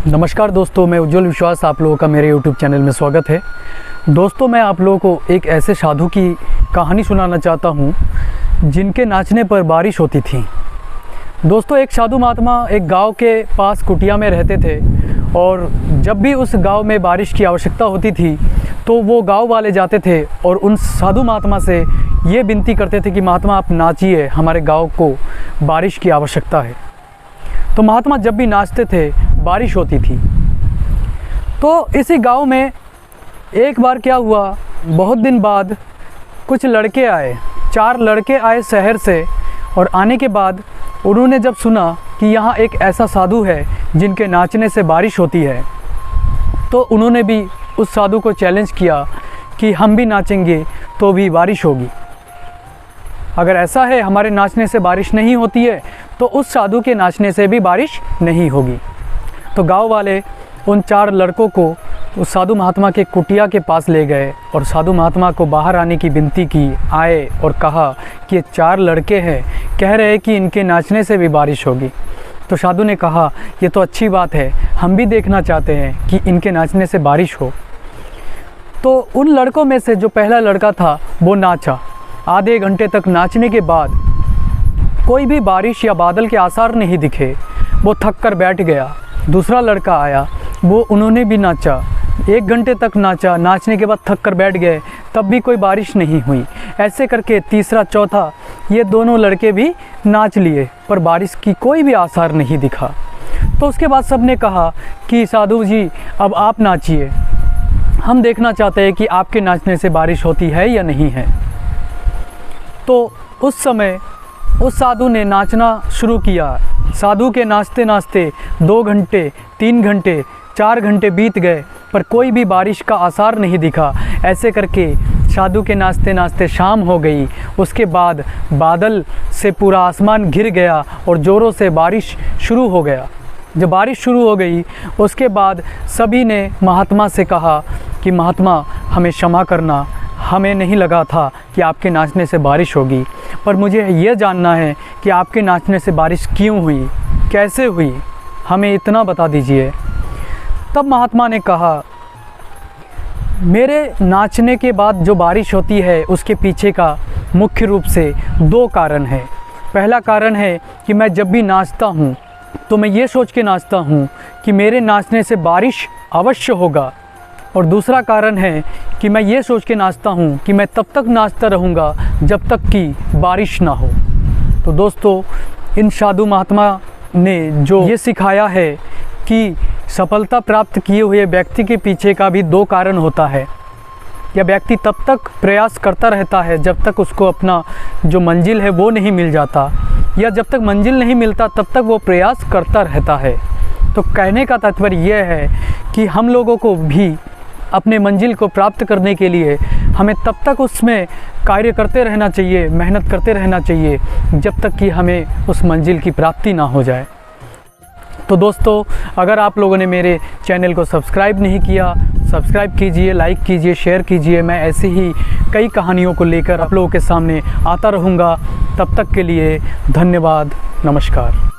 नमस्कार दोस्तों, मैं उज्जवल विश्वास, आप लोगों का मेरे YouTube चैनल में स्वागत है। दोस्तों, मैं आप लोगों को एक ऐसे साधु की कहानी सुनाना चाहता हूं जिनके नाचने पर बारिश होती थी। दोस्तों, एक साधु महात्मा एक गांव के पास कुटिया में रहते थे और जब भी उस गांव में बारिश की आवश्यकता होती थी तो वो गांव वाले जाते थे और उन साधु महात्मा से ये विनती करते थे कि महात्मा आप नाचिए, हमारे गाँव को बारिश की आवश्यकता है। तो महात्मा जब भी नाचते थे बारिश होती थी। तो इसी गांव में एक बार क्या हुआ, बहुत दिन बाद कुछ लड़के आए, 4 लड़के आए शहर से। और आने के बाद उन्होंने जब सुना कि यहाँ एक ऐसा साधु है जिनके नाचने से बारिश होती है, तो उन्होंने भी उस साधु को चैलेंज किया कि हम भी नाचेंगे तो भी बारिश होगी। अगर ऐसा है हमारे नाचने से बारिश नहीं होती है तो उस साधु के नाचने से भी बारिश नहीं होगी। तो गांव वाले उन 4 लड़कों को उस साधु महात्मा के कुटिया के पास ले गए और साधु महात्मा को बाहर आने की विनती की। आए और कहा कि ये 4 लड़के हैं, कह रहे हैं कि इनके नाचने से भी बारिश होगी। तो साधु ने कहा ये तो अच्छी बात है, हम भी देखना चाहते हैं कि इनके नाचने से बारिश हो। तो उन लड़कों में से जो पहला लड़का था वो नाचा। आधे घंटे तक नाचने के बाद कोई भी बारिश या बादल के आसार नहीं दिखे, वो थक कर बैठ गया। दूसरा लड़का आया, उन्होंने भी नाचा, 1 घंटे तक नाचा, नाचने के बाद थक कर बैठ गए, तब भी कोई बारिश नहीं हुई। ऐसे करके तीसरा चौथा ये दोनों लड़के भी नाच लिए पर बारिश की कोई भी आसार नहीं दिखा। तो उसके बाद सबने कहा कि साधु जी अब आप नाचिए, हम देखना चाहते हैं कि आपके नाचने से बारिश होती है या नहीं है। तो उस समय उस साधु ने नाचना शुरू किया। साधु के नाचते नाचते 2 घंटे, 3 घंटे, 4 घंटे बीत गए पर कोई भी बारिश का आसार नहीं दिखा। ऐसे करके साधु के नाचते नाचते शाम हो गई। उसके बाद बादल से पूरा आसमान घिर गया और ज़ोरों से बारिश शुरू हो गया। जब बारिश शुरू हो गई उसके बाद सभी ने महात्मा से कहा कि महात्मा हमें क्षमा करना, हमें नहीं लगा था कि आपके नाचने से बारिश होगी, पर मुझे ये जानना है कि आपके नाचने से बारिश क्यों हुई, कैसे हुई, हमें इतना बता दीजिए। तब महात्मा ने कहा मेरे नाचने के बाद जो बारिश होती है उसके पीछे का मुख्य रूप से 2 कारण है। पहला कारण है कि मैं जब भी नाचता हूँ तो मैं ये सोच के नाचता हूँ कि मेरे नाचने से बारिश अवश्य होगा। और दूसरा कारण है कि मैं ये सोच के नाचता हूँ कि मैं तब तक नाचता रहूँगा जब तक कि बारिश ना हो। तो दोस्तों, इन साधु महात्मा ने जो ये सिखाया है कि सफलता प्राप्त किए हुए व्यक्ति के पीछे का भी 2 कारण होता है। यह व्यक्ति तब तक प्रयास करता रहता है जब तक उसको अपना जो मंजिल है वो नहीं मिल जाता, या जब तक मंजिल नहीं मिलता तब तक वो प्रयास करता रहता है। तो कहने का तात्पर्य यह है कि हम लोगों को भी अपने मंजिल को प्राप्त करने के लिए हमें तब तक उसमें कार्य करते रहना चाहिए, मेहनत करते रहना चाहिए जब तक कि हमें उस मंजिल की प्राप्ति ना हो जाए। तो दोस्तों, अगर आप लोगों ने मेरे चैनल को सब्सक्राइब नहीं किया, सब्सक्राइब कीजिए, लाइक कीजिए, शेयर कीजिए। मैं ऐसे ही कई कहानियों को लेकर आप लोगों के सामने आता रहूँगा। तब तक के लिए धन्यवाद, नमस्कार।